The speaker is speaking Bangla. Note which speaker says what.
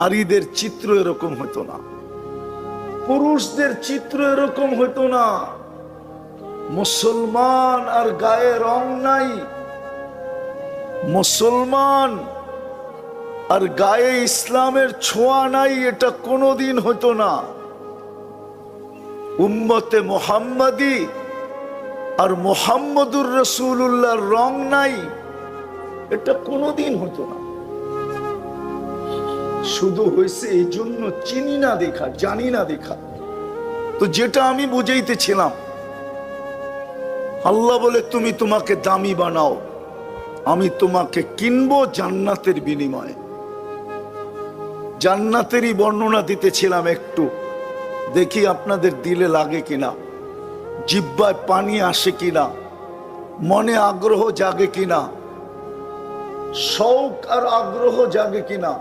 Speaker 1: নারীদের চিত্র এরকম হতো না, পুরুষদের চিত্র এরকম হতো না। মুসলমান আর গায়ে রং নাই, মুসলমান আর গায়ে ইসলামের ছোঁয়া নাই, এটা কোনোদিন হতো না। উম্মতে মুহাম্মাদি আর মুহাম্মদুর রাসূলুল্লাহর রং নাই, এটা কোনোদিন হতো না। শুধু হয়েছে এই জন্য চিনি না দেখা, জানি না দেখা। তো যেটা আমি বুঝাইতেছিলাম, আল্লাহ বলে তুমি তোমাকে দামি বানাও, আমি তোমাকে কিনবো জান্নাতের বিনিময়ে। জান্নাতেরই বর্ণনা দিতেছিলাম একটু, দেখি আপনাদের দিলে লাগে কিনা, জিহ্বায় পানি আসে কিনা, মনে আগ্রহ জাগে কিনা, শৌক আর আগ্রহ জাগে কিনা।